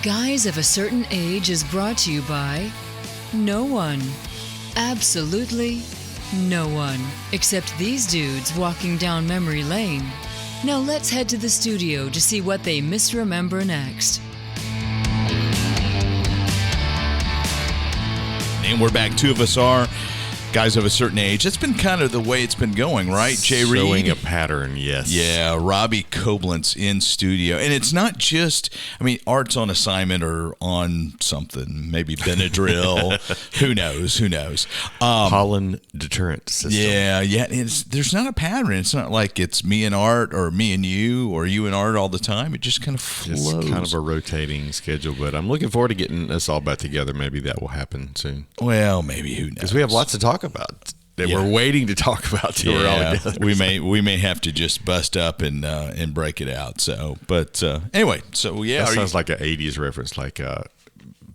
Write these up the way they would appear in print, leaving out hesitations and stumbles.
Guys of a Certain Age is brought to you by no one. Absolutely no one. Except these dudes walking down memory lane. Now let's head to the studio to see what they misremember next. And we're back. Two of us are guys of a certain age. That's been kind of the way it's been going, right, Jay Reed? Showing a pattern, yes. Yeah, Robbie Koblentz in studio. And it's not just, Art's on assignment or on something, maybe Benadryl. Who knows? Pollen deterrent system. Yeah. There's not a pattern. It's not like it's me and Art or me and you or you and Art all the time. It just kind of flows. It's kind of a rotating schedule, but I'm looking forward to getting us all back together. Maybe that will happen soon. Well, maybe, who knows? Because we have lots to talk about that we're waiting to talk about till we're all together. We may have to just bust up and break it out. So, but anyway, so yeah, that sounds like an '80s reference, like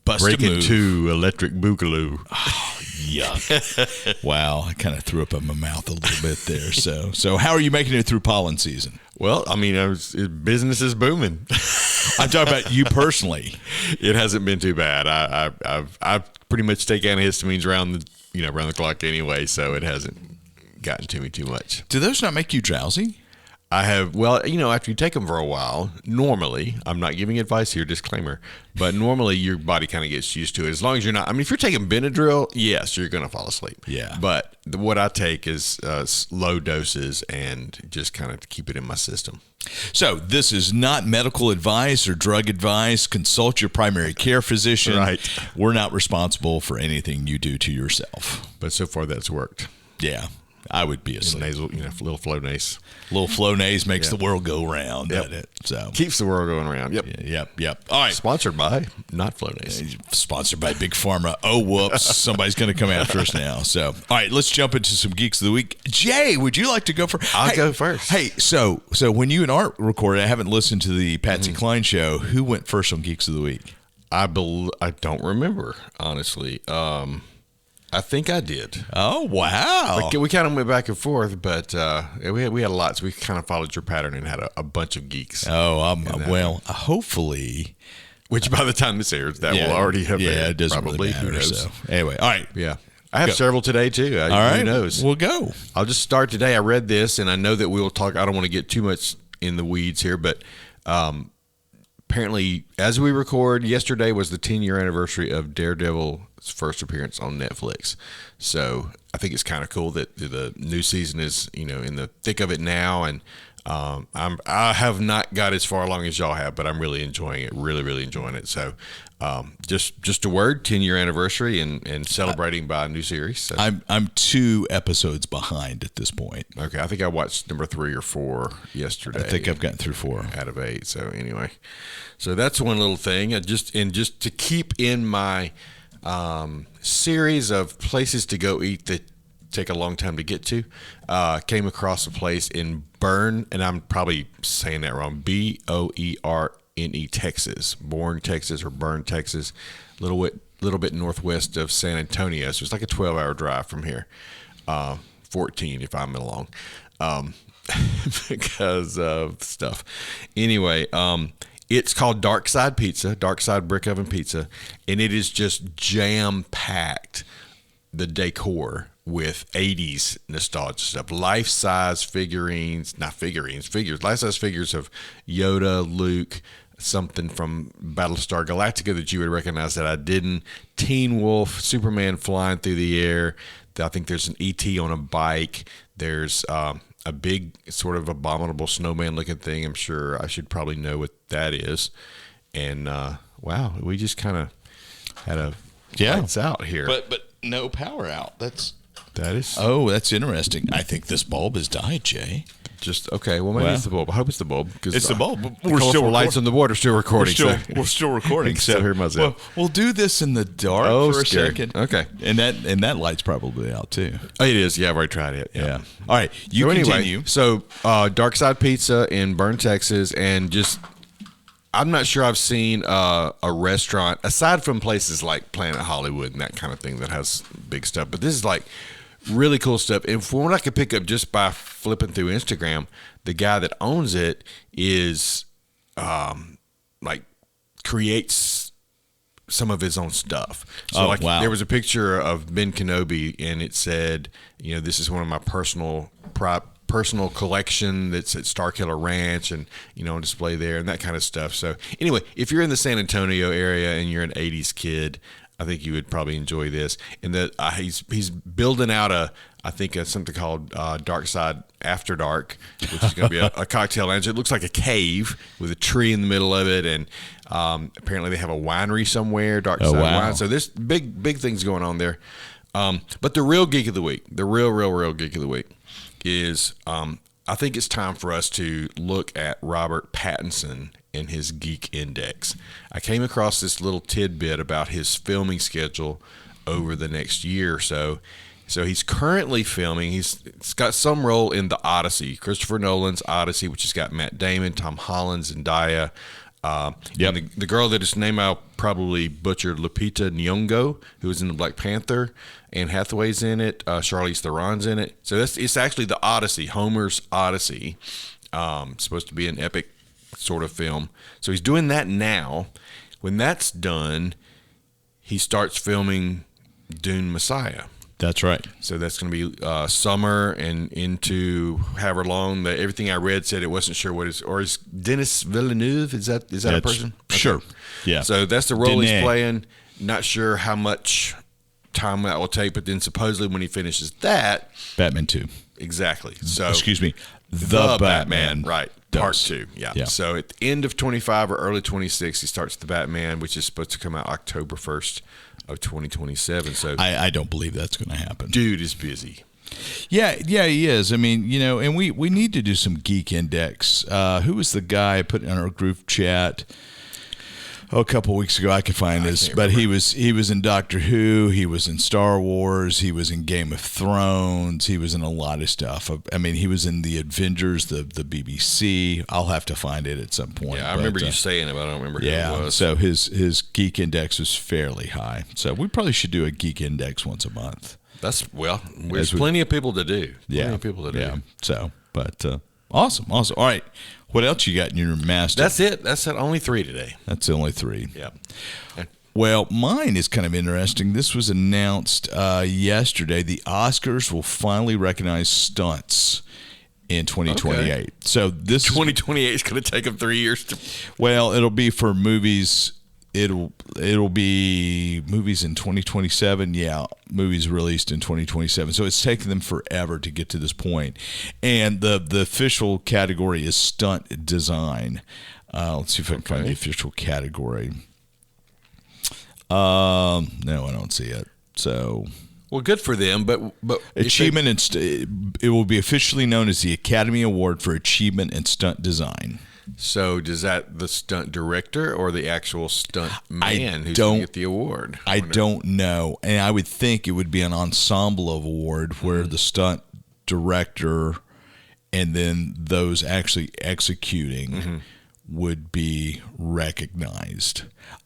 Breaking Two, Electric Boogaloo. Oh, yuck! Wow, I kind of threw up in my mouth a little bit there. So how are you making it through pollen season? Well, business is booming. I'm talking about you personally. It hasn't been too bad. I've pretty much taken antihistamines around the clock anyway, so it hasn't gotten to me too much. Do those not make you drowsy? I have, after you take them for a while, normally, I'm not giving advice here, disclaimer, but normally your body kind of gets used to it. As long as you're not, if you're taking Benadryl, yes, you're going to fall asleep. Yeah. But what I take is low doses and just kind of keep it in my system. So this is not medical advice or drug advice. Consult your primary care physician. Right. We're not responsible for anything you do to yourself. But so far that's worked. Yeah. I would be asleep. Nasal, little Flonase. Little Flonase makes the world go round, doesn't it? So keeps the world going around. Yep. All right. Sponsored by, not Flonase. Sponsored by Big Pharma. Oh, whoops. Somebody's going to come after us now. So, all right, let's jump into some Geeks of the Week. Jay, would you like to go first? I'll go first. Hey, so when you and Art recorded, I haven't listened to the Patsy Cline show. Who went first on Geeks of the Week? I don't remember, honestly. I think I did. Oh, wow. We kind of went back and forth, but we had lots. We kind of followed your pattern and had a bunch of geeks. Oh, hopefully. Which by the time this airs, that will already have been. Yeah, it doesn't probably. really matter. Who knows? So. Anyway, all right. Yeah. I have several today, too. All right. Who knows? We'll go. I'll just start today. I read this, and I know that we will talk. I don't want to get too much in the weeds here, but apparently, as we record, yesterday was the 10-year anniversary of Daredevil's first appearance on Netflix. So I think it's kind of cool that the new season is, in the thick of it now. And I have not got as far along as y'all have, but I'm really enjoying it. Really, really enjoying it. So just a word, 10-year anniversary and celebrating by a new series. So. I'm 2 episodes behind at this point. Okay, I think I watched number 3 or 4 yesterday. I think I've gotten through 4 out of 8. So anyway, so that's one little thing. Just to keep in my series of places to go eat that take a long time to get to, came across a place in Boerne, and I'm probably saying that wrong, Boerne, Texas, Boerne, Texas, or Boerne, Texas, little bit northwest of San Antonio. So it's like a 12-hour drive from here, 14 if I'm along, because of stuff. Anyway, it's called Dark Side Pizza, Dark Side Brick Oven Pizza, and it is just jam-packed, the decor, with 80s nostalgia stuff. Life-size figures, life-size figures of Yoda, Luke, something from Battlestar Galactica that you would recognize that I didn't, Teen Wolf, Superman flying through the air. I think there's an E.T. on a bike. There's a big sort of abominable snowman looking thing. I'm sure I should probably know what that is. And wow, we just kind of had a lights out here. But no power out. That's interesting. I think this bulb has died, Jay. Just okay. Well, maybe it's the bulb. I hope it's the bulb because it's the bulb. We're still lights on the board are still recording. We're still recording. I can still hear myself. We'll do this in the dark for a second. Okay. And that light's probably out too. Oh, it is. Yeah, I've already tried it. Yeah. All right. You continue. So Dark Side Pizza in Boerne, Texas, and just I'm not sure I've seen a restaurant aside from places like Planet Hollywood and that kind of thing that has big stuff. But this is like really cool stuff. And from what I could pick up just by flipping through Instagram, the guy that owns it is like creates some of his own stuff. Oh, wow. There was a picture of Ben Kenobi, and it said, this is one of my personal collection that's at Starkiller Ranch and, on display there and that kind of stuff. So anyway, if you're in the San Antonio area and you're an 80s kid, I think you would probably enjoy this. And that he's building out something called Dark Side After Dark, which is going to be a cocktail lounge. It looks like a cave with a tree in the middle of it, and apparently they have a winery somewhere, Dark Side Wine. So there's big things going on there. But the real geek of the week, the real geek of the week is I think it's time for us to look at Robert Pattinson and his Geek Index. I came across this little tidbit about his filming schedule over the next year or so. So he's currently filming. He's got some role in the Odyssey, Christopher Nolan's Odyssey, which has got Matt Damon, Tom Holland, Zendaya. And the girl that is named I'll probably butchered, Lupita Nyong'o, who was in the Black Panther. Anne Hathaway's in it. Charlize Theron's in it. So it's actually the Odyssey, Homer's Odyssey. Supposed to be an epic sort of film. So he's doing that now. When that's done, he starts filming Dune Messiah. That's right. So that's going to be summer and into however long. Everything I read said it wasn't sure what is Denis Villeneuve? Is that a person? Sure. Okay. Yeah. So that's the role he's playing. Not sure how much time that will take, but then supposedly when he finishes that, Batman 2. Exactly. So excuse me, the Batman. Right. Part 2. Yeah. So at the end of 25 or early 26, he starts the Batman, which is supposed to come out October 1st of 2027. So I don't believe that's going to happen. Dude is busy. Yeah, he is. I mean, and we need to do some Geek Index. Who was the guy I put in our group chat a couple of weeks ago? I could find this, but he was in Doctor Who. He was in Star Wars. He was in Game of Thrones. He was in a lot of stuff. I mean, he was in the Avengers, the BBC. I'll have to find it at some point. Yeah, I remember you saying it, but I don't remember who it was. So his Geek Index was fairly high. So we probably should do a Geek Index once a month. There's plenty of people to do. Yeah. So, but awesome. All right. What else you got in your master? That's it. That's it. Only 3 today. That's only 3. Yeah. Well, mine is kind of interesting. This was announced yesterday. The Oscars will finally recognize stunts in 2028. Okay. So this 2028 is going to take them 3 years to. Well, it'll be for movies. It'll be movies in 2027. Yeah, movies released in 2027. So it's taken them forever to get to this point. And the official category is stunt design. Let's see if I can find the official category. No, I don't see it. So. Well, good for them, but achievement it will be officially known as the Academy Award for Achievement in Stunt Design. So does that the stunt director or the actual stunt man who's going to get the award? I don't know. And I would think it would be an ensemble award where the stunt director and then those actually executing would be recognized.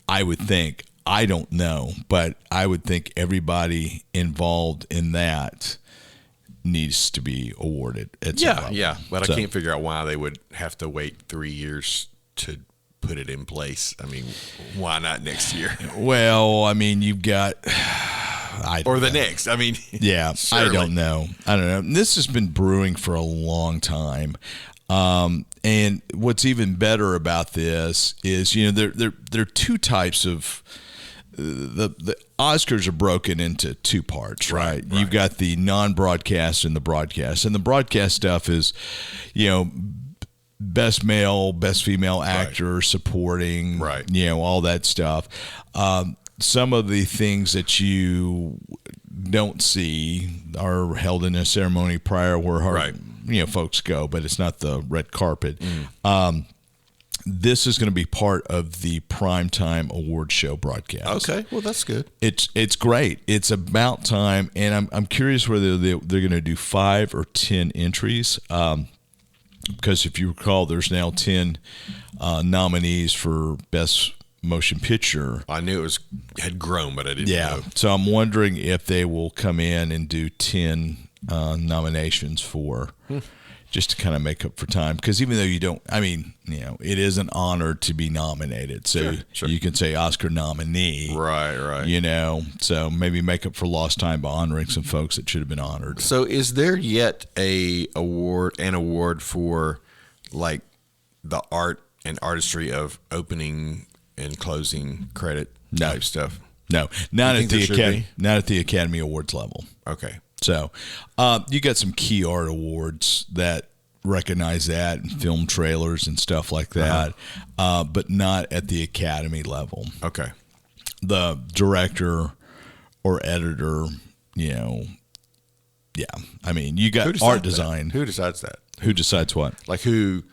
I would think. I don't know, but I would think everybody involved in that needs to be awarded at some level. Yeah, but I can't figure out why they would have to wait 3 years to put it in place. I mean, why not next year? Well, I mean, you've got next. I mean, yeah, surely. I don't know. This has been brewing for a long time. And what's even better about this is, there are two types of the Oscars are broken into two parts, right? You've got the non-broadcast and the broadcast. And the broadcast stuff is, best male, best female actor, supporting, all that stuff. Some of the things that you don't see are held in a ceremony prior where folks go, but it's not the red carpet. This is going to be part of the primetime award show broadcast. Okay, well that's good. It's great. It's about time, and I'm curious whether they're going to do 5 or 10 entries. Because if you recall, there's now 10 nominees for best motion picture. I knew it had grown, but I didn't know. So I'm wondering if they will come in and do 10 nominations for just to kind of make up for time. Because even though you don't, I mean, it is an honor to be nominated. So Sure. you can say Oscar nominee. Right. So maybe make up for lost time by honoring some folks that should have been honored. So is there yet an award for like the art and artistry of opening and closing credit type stuff? No, not at the Academy Awards level. Okay. So you got some key art awards that recognize that and film trailers and stuff like that, but not at the Academy level. Okay. The director or editor, I mean, you got art design. Who decides that? Who decides what? Like who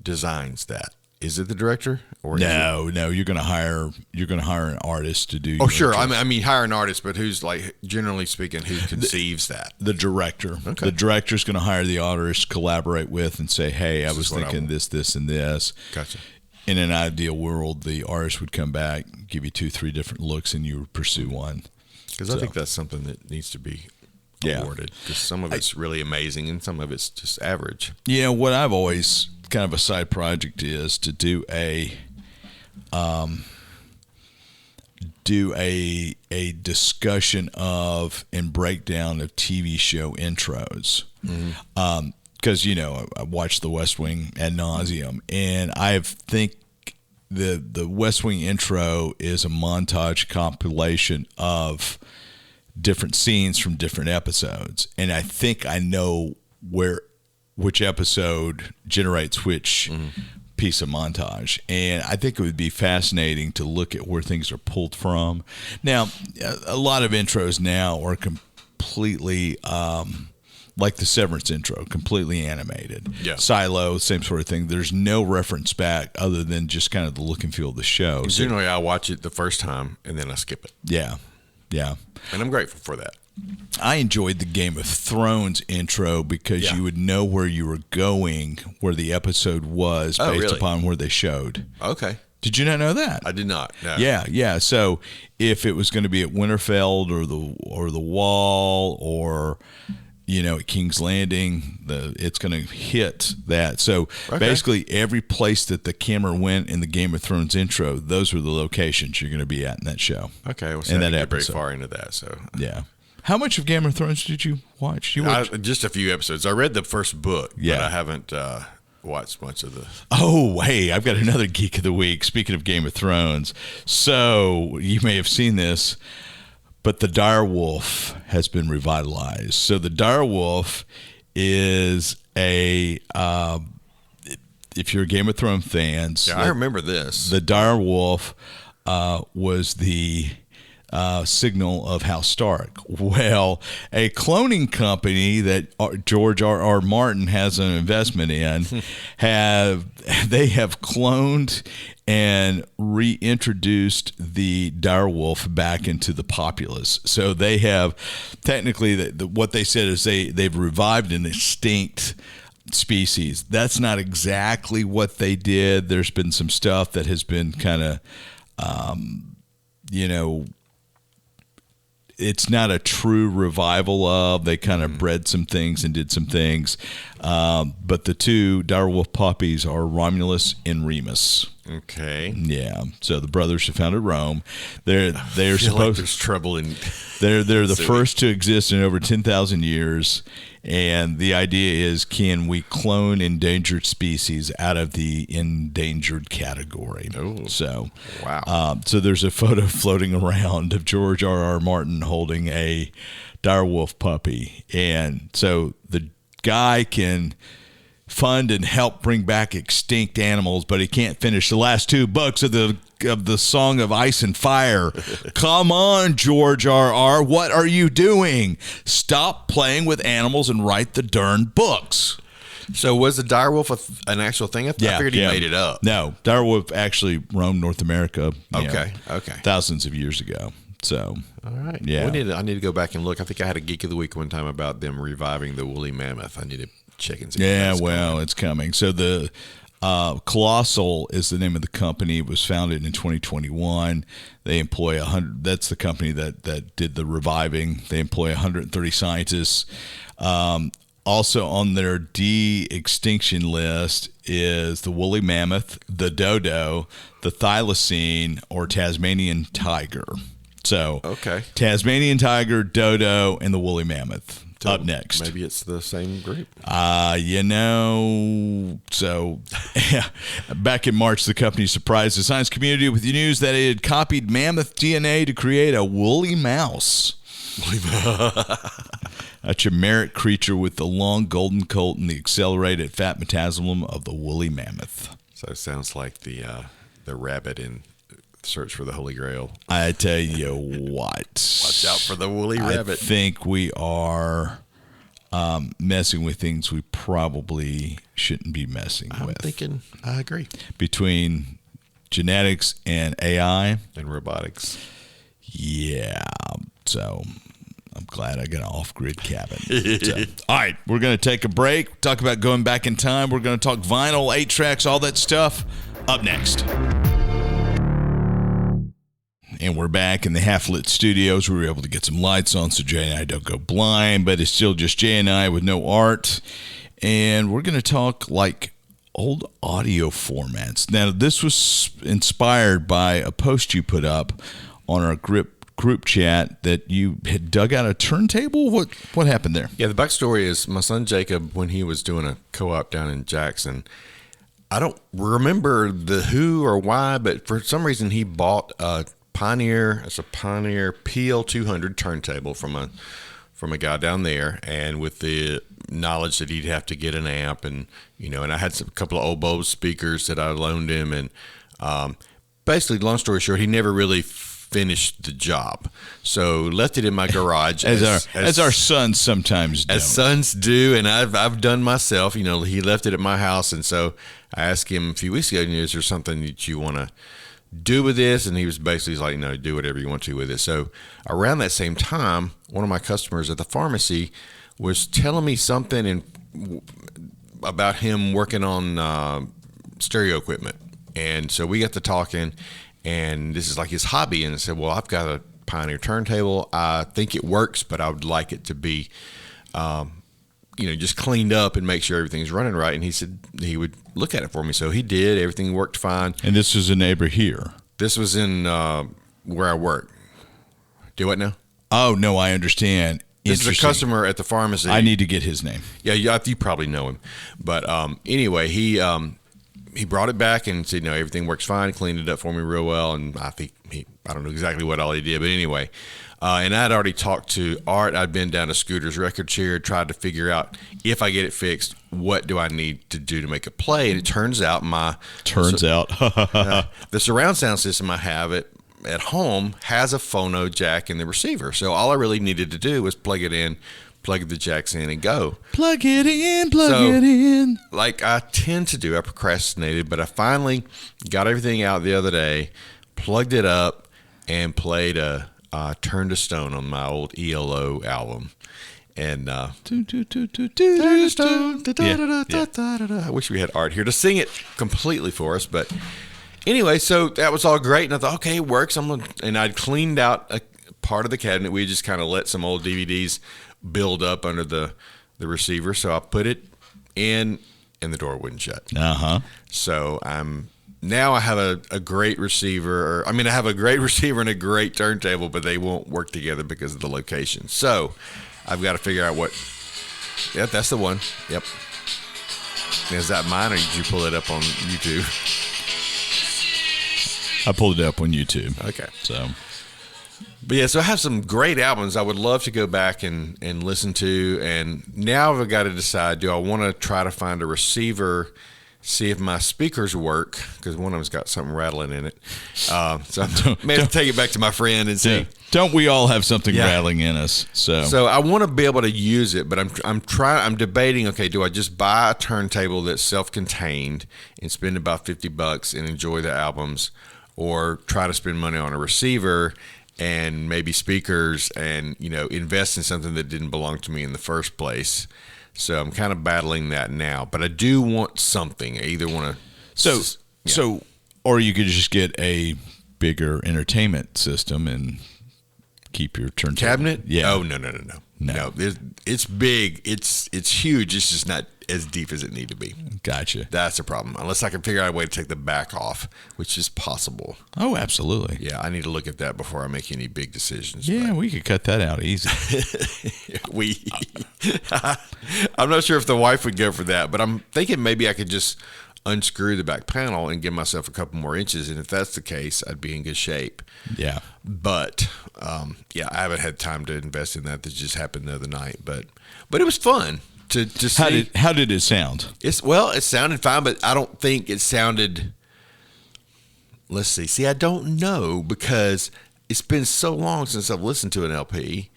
designs that? Is it the director or no? You're going to hire an artist to do. Oh, sure. I mean, hire an artist, but who's like generally speaking, who conceives that? The director. Okay. The director's going to hire the artist, collaborate with, and say, "Hey, I was thinking this, and this." Gotcha. In an ideal world, the artist would come back, give you 2-3 different looks, and you would pursue one. Because I think that's something that needs to be awarded. Because some of it's really amazing, and some of it's just average. What I've always kind of a side project is to do a discussion of and breakdown of TV show intros. Because I watched The West Wing ad nauseum, and I think the West Wing intro is a montage compilation of different scenes from different episodes, and I think I know which episode generates which piece of montage. And I think it would be fascinating to look at where things are pulled from. Now, a lot of intros now are completely like the Severance intro, completely animated. Yeah. Silo, same sort of thing. There's no reference back other than just kind of the look and feel of the show. Generally, I watch it the first time and then I skip it. Yeah. And I'm grateful for that. I enjoyed the Game of Thrones intro because you would know where you were going, where the episode was based upon where they showed. Okay. Did you not know that? I did not. No. Yeah. So if it was going to be at Winterfell or the Wall or at King's Landing, it's going to hit that. So basically, every place that the camera went in the Game of Thrones intro, those were the locations you're going to be at in that show. Okay, well, so I didn't get very far into that. So yeah. How much of Game of Thrones did you watch? Just a few episodes. I read the first book, but I haven't watched much of the. Oh, hey, I've got another Geek of the Week. Speaking of Game of Thrones, so you may have seen this, but the dire wolf has been revitalized. So the dire wolf is if you're a Game of Thrones fans, I remember this. The dire wolf was the signal of House Stark. Well, a cloning company that George R.R. Martin has an investment in have cloned and reintroduced the direwolf back into the populace. So they have technically what they said is they've revived an extinct species. That's not exactly what they did. There's been some stuff that has been kind of it's not a true revival of. They kind of bred some things and did some things. But the two direwolf puppies are Romulus and Remus. Okay. Yeah. So the brothers who founded Rome. They're supposed like there's trouble in. They're the first to exist in over 10,000 years. And the idea is, can we clone endangered species out of the endangered category? Oh, so wow. So there's a photo floating around of George R.R. Martin holding a direwolf puppy, and so the guy can fund and help bring back extinct animals, but he can't finish the last 2 books of the Song of Ice and Fire. Come on, George R.R., what are you doing? Stop playing with animals and write the darn books. So was the direwolf an actual thing? I figured he made it up. No, direwolf actually roamed North America. Okay. Thousands of years ago. So, all right. Yeah. I need to go back and look. I think I had a Geek of the Week one time about them reviving the woolly mammoth. I need to check and see. Yeah, well, it's coming. So the Colossal is the name of the company. It was founded in 2021. They employ 100. That's the company that did the reviving. They employ 130 scientists. Also on their de-extinction list is the woolly mammoth, the dodo, the thylacine, or Tasmanian tiger. So, Okay. Tasmanian tiger, dodo, and the woolly mammoth. Up next. Maybe it's the same group. So back in March, the company surprised the science community with the news that it had copied mammoth DNA to create a woolly mouse. A chimeric creature with the long golden coat and the accelerated fat metabolism of the woolly mammoth. So it sounds like the rabbit in Search for the Holy Grail. I tell you what. Watch out for the woolly rabbit. I think we are messing with things we probably shouldn't be messing with. I agree. Between genetics and AI. And robotics. Yeah. So I'm glad I got an off-grid cabin. All right, we're going to take a break, talk about going back in time. We're going to talk vinyl, 8 tracks, all that stuff. Up next. And we're back in the half-lit studios. We were able to get some lights on so Jay and I don't go blind, but it's still just Jay and I with no art. And we're going to talk like old audio formats. Now, this was inspired by a post you put up on our group chat that you had dug out a turntable. What happened there? Yeah, the backstory is my son Jacob, when he was doing a co-op down in Jackson, I don't remember the who or why, but for some reason he bought a Pioneer PL200 turntable from a guy down there, and with the knowledge that he'd have to get an amp, and and I had a couple of old Bose speakers that I loaned him, and basically, long story short, he never really finished the job, so left it in my garage as our sons sometimes do. As sons do, and I've done myself. He left it at my house, and so I asked him a few weeks ago, is there something that you want to do with this? And he was basically like, do whatever you want to with it. So around that same time, one of my customers at the pharmacy was telling me something about him working on stereo equipment. And so we got to talking, and this is like his hobby. And I said, well, I've got a Pioneer turntable. I think it works, but I would like it to be, just cleaned up and make sure everything's running right. And he said he would look at it for me. So he did. Everything worked fine. And this is a neighbor here. This was in where I work. Do what now? Oh, no, I understand. This is a customer at the pharmacy. I need to get his name. Yeah, you probably know him. But anyway, he brought it back and said, everything works fine. Cleaned it up for me real well. And I think I don't know exactly what all he did, but anyway. And I'd already talked to Art. I'd been down to Scooter's record chair, tried to figure out if I get it fixed, what do I need to do to make it play? And it turns out the surround sound system I have at home has a phono jack in the receiver. So all I really needed to do was plug it in, plug the jacks in, and go. Plug it in. Like I tend to do, I procrastinated, but I finally got everything out the other day, plugged it up, and played a Turn to Stone on my old ELO album. And I wish we had Art here to sing it completely for us. But anyway, so that was all great. And I thought, okay, it works. And I'd cleaned out a part of the cabinet. We just kind of let some old DVDs build up under the receiver. So I put it in, and the door wouldn't shut. So now I have a great receiver. I have a great receiver and a great turntable, but they won't work together because of the location. So I've got to figure out what. Yep, that's the one. Yep. Is that mine, or did you pull it up on YouTube? I pulled it up on YouTube. Okay. But yeah, so I have some great albums I would love to go back and listen to. And now I've got to decide, do I want to try to find a receiver, see if my speakers work, because one of them's got something rattling in it. So I may have to take it back to my friend and see. Yeah. Don't we all have something rattling in us? So I want to be able to use it, but I'm debating, okay, do I just buy a turntable that's self-contained and spend about $50 and enjoy the albums, or try to spend money on a receiver and maybe speakers and, invest in something that didn't belong to me in the first place. So I'm kind of battling that now, but I do want something. I either want to. Or you could just get a bigger entertainment system and keep your turntable cabinet. Yeah. Oh no. It's big. It's huge. It's just not as deep as it need to be. Gotcha. That's a problem. Unless I can figure out a way to take the back off, which is possible. Oh, absolutely. Yeah, I need to look at that before I make any big decisions. Yeah, we could cut that out easy. I'm not sure if the wife would go for that, but I'm thinking maybe I could just unscrew the back panel and give myself a couple more inches, and if that's the case, I'd be in good shape. Yeah. But I haven't had time to invest in that. That just happened the other night, but it was fun to see. How did it sound? It sounded fine, but I don't think it sounded. Let's see. See, I don't know because it's been so long since I've listened to an LP,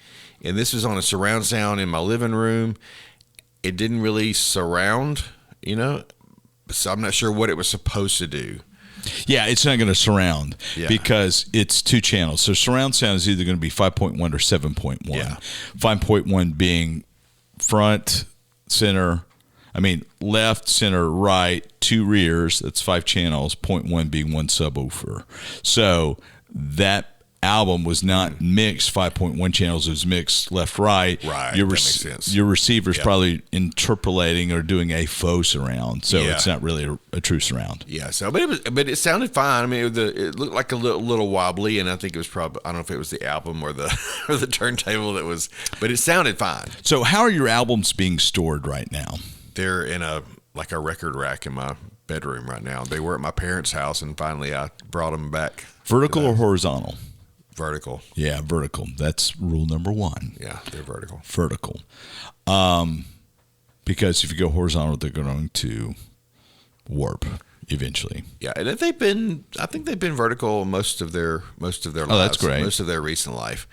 and this was on a surround sound in my living room. It didn't really surround, so I'm not sure what it was supposed to do. Yeah, it's not going to surround because it's 2 channels. So surround sound is either going to be 5.1 or 7.1. Yeah. 5.1 being front, left, center, right, 2 rears. That's 5 channels. 0.1 being 1 subwoofer. So that album was not mixed 5.1 channels. It was mixed left, right. Right. That makes sense. Your receiver's probably interpolating or doing a faux surround. So it's not really a true surround. Yeah. So, but it sounded fine. I mean, it looked like a little wobbly, and I think it was probably, I don't know if it was the album or the or the turntable that was, but it sounded fine. So how are your albums being stored right now? They're in a record rack in my bedroom right now. They were at my parents' house, and finally I brought them back. Vertical or horizontal? Vertical. Yeah, vertical. That's rule number 1. Yeah, they're vertical. Vertical. Because if you go horizontal, they're going to warp eventually. Yeah, and I think they've been vertical most of their lives. Oh, that's great. Most of their recent life.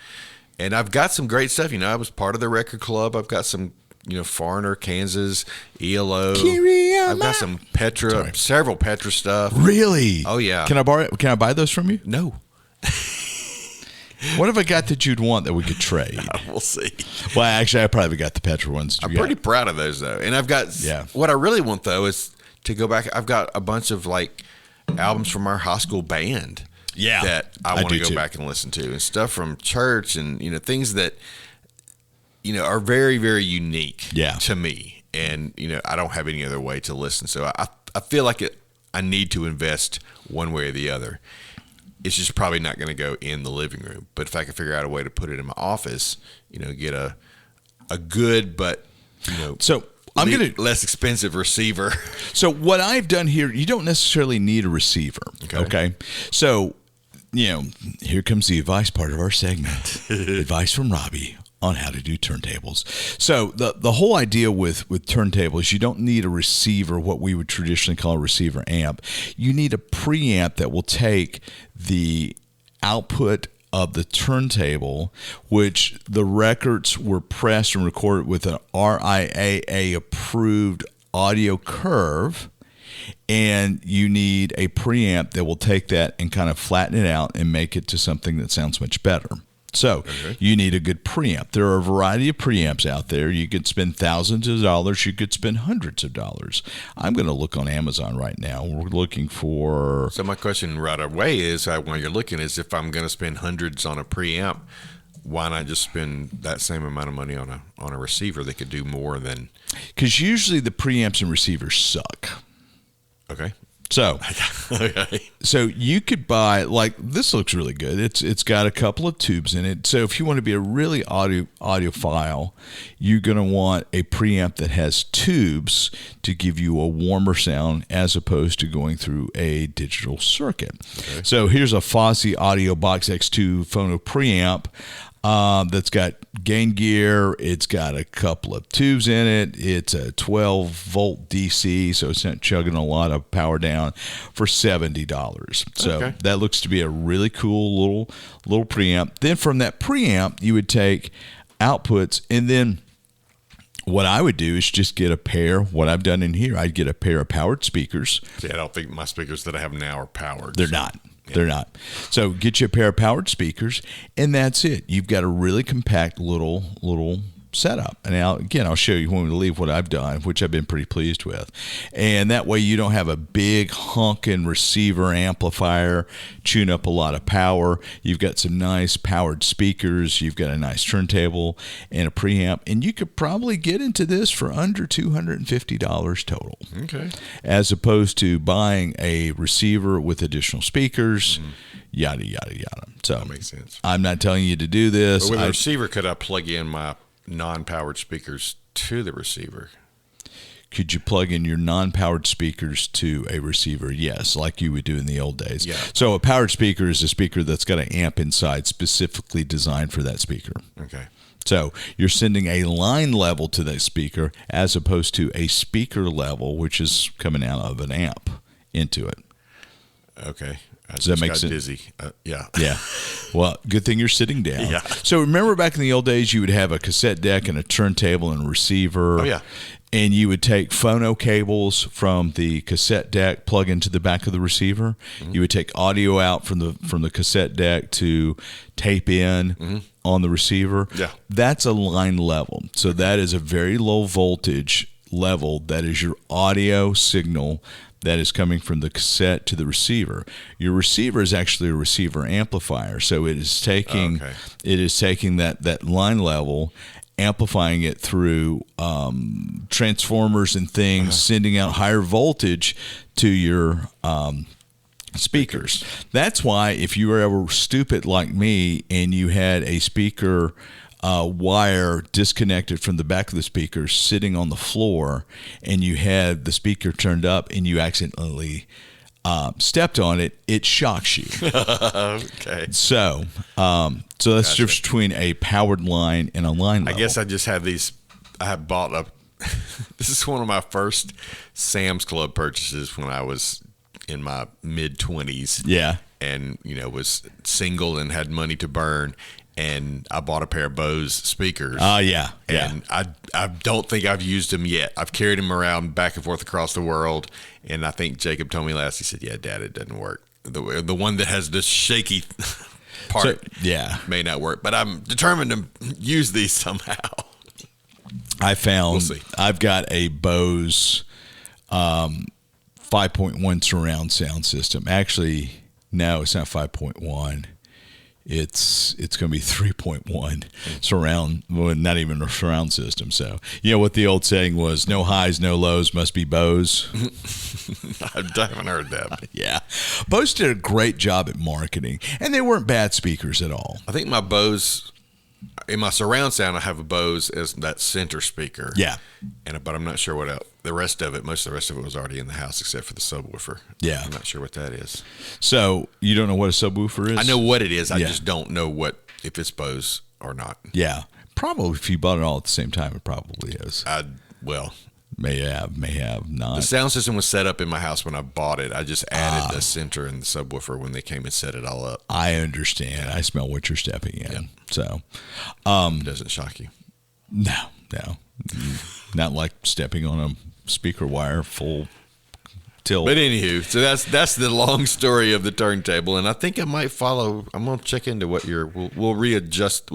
And I've got some great stuff. I was part of the record club. I've got some, Foreigner, Kansas, ELO. Kiriyama. I've got some Petra, several Petra stuff. Really? Oh, yeah. Can I buy those from you? No. What have I got that you'd want that we could trade? We'll see. Well, actually, I probably got the Petra ones. I'm pretty proud of those, though. And I've got, what I really want, though, is to go back. I've got a bunch of, albums from our high school band that I want to go back and listen to, and stuff from church, and, things that, are very, very unique to me. And, I don't have any other way to listen. So I feel like I need to invest one way or the other. It's just probably not going to go in the living room. But if I can figure out a way to put it in my office, get a good but so I'm less expensive receiver. So what I've done here, you don't necessarily need a receiver. Okay? So here comes the advice part of our segment. Advice from Robbie on how to do turntables. So the whole idea with turntables, you don't need a receiver, what we would traditionally call a receiver amp. You need a preamp that will take the output of the turntable, which the records were pressed and recorded with an RIAA approved audio curve, and you need a preamp that will take that and kind of flatten it out and make it to something that sounds much better. So you need a good preamp. There are a variety of preamps out there. You could spend thousands of dollars. You could spend hundreds of dollars. I'm going to look on Amazon right now. We're looking for... So my question right away is, while you're looking, is if I'm going to spend hundreds on a preamp, why not just spend that same amount of money on a receiver that could do more than... Because usually the preamps and receivers suck. Okay. So, so you could buy, this looks really good. It's got a couple of tubes in it. So if you want to be a really audiophile, you're going to want a preamp that has tubes to give you a warmer sound as opposed to going through a digital circuit. Okay. So here's a Fosse Audio Box X2 phono preamp. That's got gain gear. It's got a couple of tubes in it. It's a 12-volt DC, so it's not chugging a lot of power down for $70. So that looks to be a really cool little preamp. Then from that preamp, you would take outputs, and then what I would do is just get a pair. What I've done in here, I'd get a pair of powered speakers. See, I don't think my speakers that I have now are powered. They're not. Yeah. They're not. So get you a pair of powered speakers, and that's it. You've got a really compact little setup. And I'll show you when we leave what I've done, which I've been pretty pleased with. And that way you don't have a big honking receiver amplifier chewing up a lot of power. You've got some nice powered speakers. You've got a nice turntable and a preamp. And you could probably get into this for under $250 total. Okay. As opposed to buying a receiver with additional speakers, yada, yada, yada. So That makes sense. I'm not telling you to do this. But with a receiver, could I plug in my non-powered speakers to the receiver? Could you plug in your non-powered speakers to a receiver? Yes, like you would do in the old days. Yeah. So a powered speaker is a speaker that's got an amp inside specifically designed for that speaker. Okay. So you're sending a line level to that speaker as opposed to a speaker level, which is coming out of an amp into it. Okay. Does that make got sense? Dizzy. Yeah. Yeah. Well, good thing you're sitting down. Yeah. So remember back in the old days, you would have a cassette deck and a turntable and a receiver. Oh, yeah. And you would take phono cables from the cassette deck, plug into the back of the receiver. You would take audio out from the cassette deck to tape in on the receiver. Yeah. That's a line level. So that is a very low voltage level. That is your audio signal that is coming from the cassette to the receiver. Your receiver is actually a receiver amplifier. So it is taking that line level, amplifying it through transformers and things, sending out higher voltage to your speakers. That's why if you were ever stupid like me and you had a speaker wire disconnected from the back of the speaker sitting on the floor, and you had the speaker turned up and you accidentally stepped on it, it shocks you. Okay. So that's the difference between a powered line and a line level. I guess I just have these. I have bought a. This is one of my first Sam's Club purchases when I was in my mid-20s. Yeah. And was single and had money to burn. And I bought a pair of Bose speakers. Oh, yeah. And I don't think I've used them yet. I've carried them around back and forth across the world. And I think Jacob told me last, he said, yeah, Dad, it doesn't work. The one that has this shaky part may not work. But I'm determined to use these somehow. I found We'll see. I've got a Bose 5.1 surround sound system. Actually, no, it's not 5.1. It's going to be 3.1 surround, well, not even a surround system. So, what the old saying was, no highs, no lows, must be Bose. I haven't heard that. Yeah. Bose did a great job at marketing, and they weren't bad speakers at all. I think my Bose, in my surround sound, I have a Bose as that center speaker. Yeah. But I'm not sure what else. Most of the rest of it was already in the house except for the subwoofer. Yeah. I'm not sure what that is. So you don't know what a subwoofer is? I know what it is. I just don't know if it's Bose or not. Yeah. Probably if you bought it all at the same time, it probably is. May have not. The sound system was set up in my house when I bought it. I just added the center and the subwoofer when they came and set it all up. I understand. I smell what you're stepping in. Yeah. So, It doesn't shock you. No. Not like stepping on a speaker wire full tilt. But anywho, so that's the long story of the turntable, and I think I might follow. I'm gonna check into what we'll revisit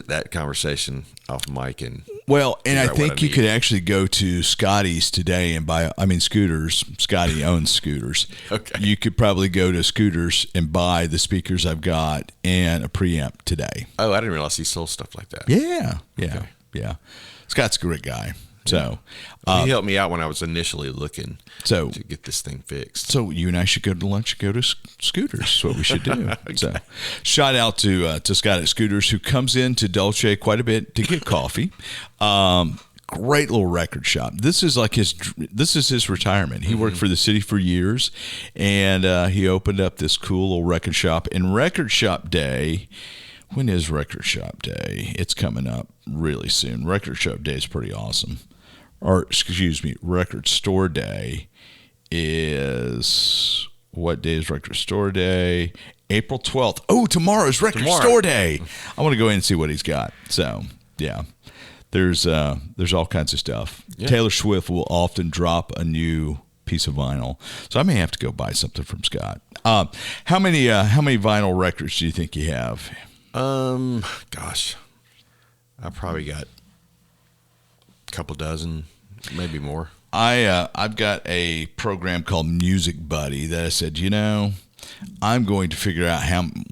that conversation off mic and. Well, and I figure out think what I you need. could actually go to Scotty's today and buy, scooters. Scotty owns scooters. Okay. You could probably go to Scooters and buy the speakers I've got and a preamp today. Oh, I didn't realize he sold stuff like that. Yeah. Okay. Scott's a great guy. So He helped me out when I was initially looking to get this thing fixed. So you and I should go to lunch and go to Scooters. That's what we should do. Okay. So shout out to Scott at Scooters, who comes in to Dolce quite a bit to get coffee. Great little record shop. This is his retirement. He worked for the city for years, and he opened up this cool little record shop. And Record Shop Day, when is Record Shop Day? It's coming up really soon. Record Shop Day is pretty awesome. Or, excuse me, Record Store Day is, what day is Record Store Day? April 12th. Oh, tomorrow's Record Store Day. I want to go in and see what he's got. So, yeah, there's all kinds of stuff. Yeah. Taylor Swift will often drop a new piece of vinyl. So I may have to go buy something from Scott. How many vinyl records do you think you have? Gosh. I probably got a couple dozen, maybe more. I've got a program called Music Buddy that I said, I'm going to figure out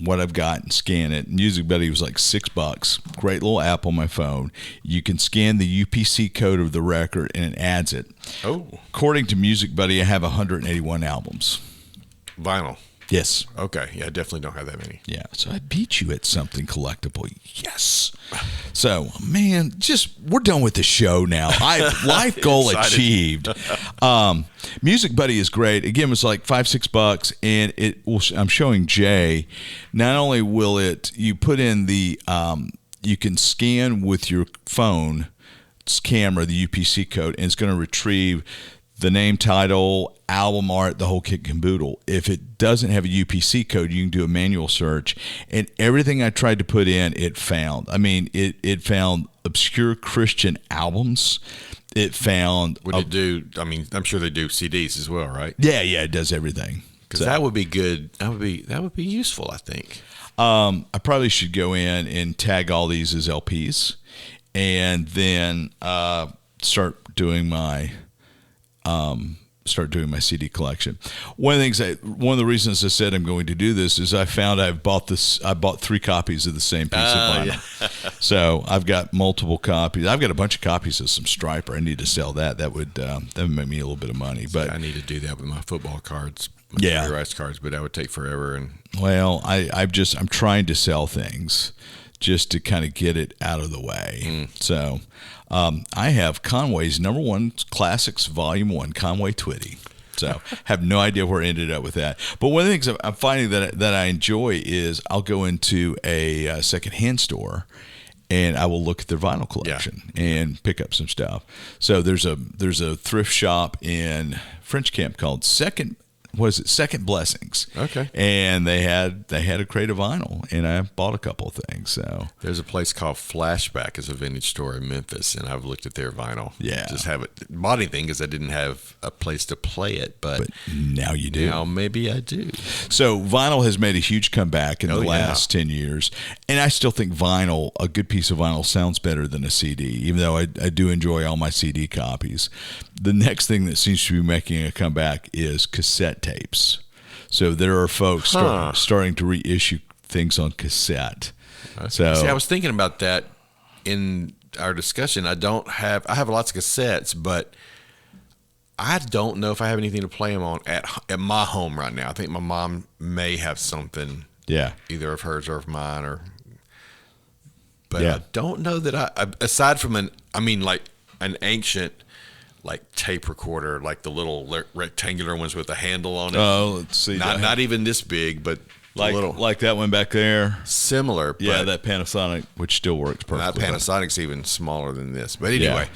what I've got and scan it. Music Buddy was like $6. Great little app on my phone. You can scan the UPC code of the record and it adds it. Oh. According to Music Buddy, I have 181 albums. Vinyl. Yes. Okay. Yeah, I definitely don't have that many. Yeah. So I beat you at something collectible. Yes. So, man, we're done with the show now. Life goal achieved. Music Buddy is great. Again, it's like $5-6, and I'm showing Jay. Not only will you put in you can scan with your phone camera the UPC code, and it's going to retrieve the name, title, album art, the whole kit and caboodle. If it doesn't have a UPC code, you can do a manual search, and everything I tried to put in, it found. I mean, it found obscure Christian albums. It found. Would it do? I mean, I'm sure they do CDs as well, right? Yeah, it does everything. Because that would be good. That would be useful, I think. I probably should go in and tag all these as LPs, and then start doing my CD collection. One of the reasons I said I'm going to do this is I found I bought 3 copies of the same piece of vinyl. Yeah. So I've got multiple copies. I've got a bunch of copies of some Striper. I need to sell that. That would make me a little bit of money. But I need to do that with my football cards, rights cards, but that would take forever. And I'm trying to sell things just to kind of get it out of the way. So I have Conway's #1 Classics Volume 1, Conway Twitty. So have no idea where I ended up with that. But one of the things I'm finding that I enjoy is I'll go into a secondhand store and I will look at their vinyl collection and pick up some stuff. So there's a thrift shop in French Camp called Second Blessings. Okay. And they had a crate of vinyl, and I bought a couple of things. So there's a place called Flashback, is a vintage store in Memphis, and I've looked at their vinyl. Yeah. Just haven't bought anything because I didn't have a place to play it, but now you do. Now maybe I do. So vinyl has made a huge comeback in the last 10 years, and I still think a good piece of vinyl sounds better than a CD, even though I do enjoy all my CD copies. The next thing that seems to be making a comeback is cassette tapes. So there are folks starting to reissue things on cassette. So I was thinking about that in our discussion. I have lots of cassettes, but I don't know if I have anything to play them on at my home right now. I think my mom may have something, either of hers or of mine, but I don't know that aside from an ancient tape recorder, like the little rectangular ones with a handle on it. Oh, let's see. Not even this big, but like that one back there. Similar. Yeah, that Panasonic, which still works perfectly. That Panasonic's even smaller than this. But anyway,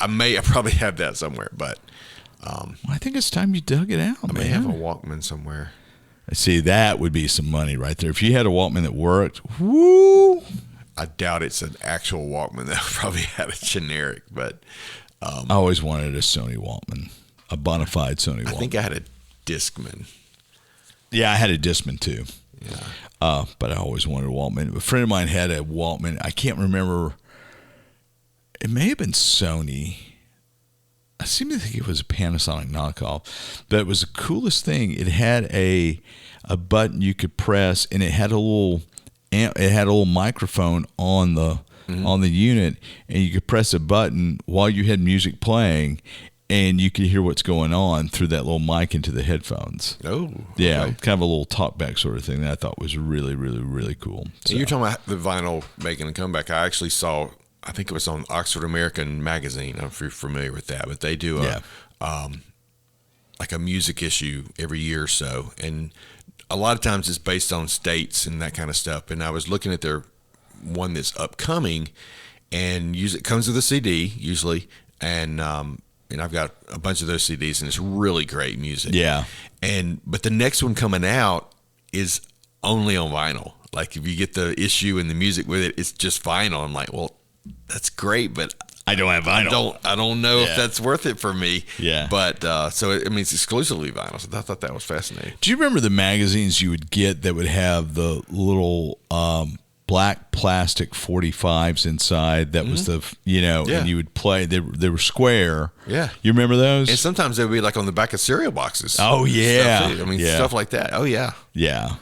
I probably have that somewhere. But I think it's time you dug it out. I may have a Walkman somewhere. See, that would be some money right there. If you had a Walkman that worked, woo! I doubt it's an actual Walkman. That probably had a generic, but. I always wanted a Sony Walkman, a bona fide Sony Walkman. I think I had a Discman. Yeah, I had a Discman too. Yeah. But I always wanted a Walkman. A friend of mine had a Walkman. I can't remember. It may have been Sony. I seem to think it was a Panasonic knockoff. But it was the coolest thing. It had a button you could press, and it had a little microphone on the unit, and you could press a button while you had music playing, and you could hear what's going on through that little mic into the headphones. Oh, yeah, okay. Kind of a little talkback sort of thing that I thought was really, really, really cool. So you're talking about the vinyl making a comeback. I actually saw, I think it was on Oxford American magazine. I don't know if you're familiar with that, but they do like a music issue every year or so, and a lot of times it's based on states and that kind of stuff. And I was looking at their one that's upcoming, and it comes with a CD usually, and I've got a bunch of those CDs, and it's really great music. Yeah. But the next one coming out is only on vinyl. Like if you get the issue and the music with it, it's just vinyl. I'm like, well, that's great, but I don't have vinyl. I don't know if that's worth it for me. Yeah. But it's exclusively vinyl. So I thought that was fascinating. Do you remember the magazines you would get that would have the little black plastic 45s inside. That was the, and you would play. They were square. Yeah. You remember those? And sometimes they would be like on the back of cereal boxes. Oh, yeah. Stuff like that. Oh, yeah. Yeah.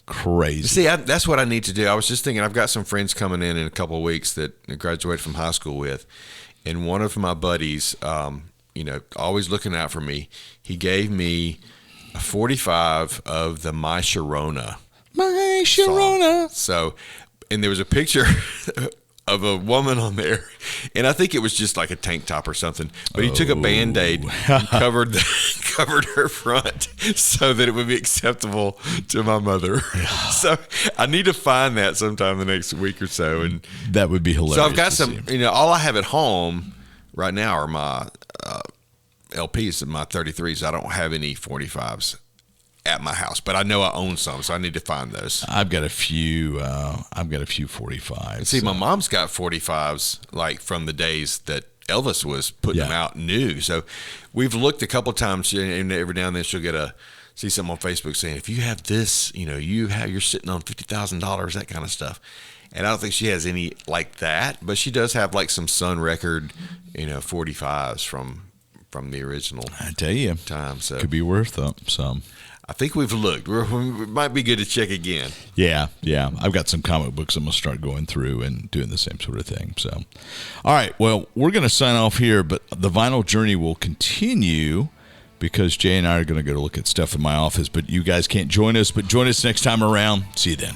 Crazy. See, that's what I need to do. I was just thinking, I've got some friends coming in a couple of weeks that I graduated from high school with. And one of my buddies, always looking out for me, he gave me a 45 of the My Sharona. My Sharona. So, and there was a picture of a woman on there, and I think it was just like a tank top or something. But he took a Band-Aid and covered her front so that it would be acceptable to my mother. So I need to find that sometime the next week or so, and that would be hilarious. So I've got some. All I have at home right now are my LPs and my 33s. I don't have any 45s at my house, but I know I own some, so I need to find those. I've got a few 45s. And see, my mom's got 45s like from the days that Elvis was putting them out new. So we've looked a couple times, and every now and then she'll see something on Facebook saying, if you have this, you're sitting on $50,000, that kind of stuff. And I don't think she has any like that, but she does have like some Sun Record, 45s from the original. I tell you, time. So could be worth some. I think we've looked. It might be good to check again. Yeah. I've got some comic books I'm going to start going through and doing the same sort of thing. So, all right. Well, we're going to sign off here, but the vinyl journey will continue because Jay and I are going to go to look at stuff in my office. But you guys can't join us. But join us next time around. See you then.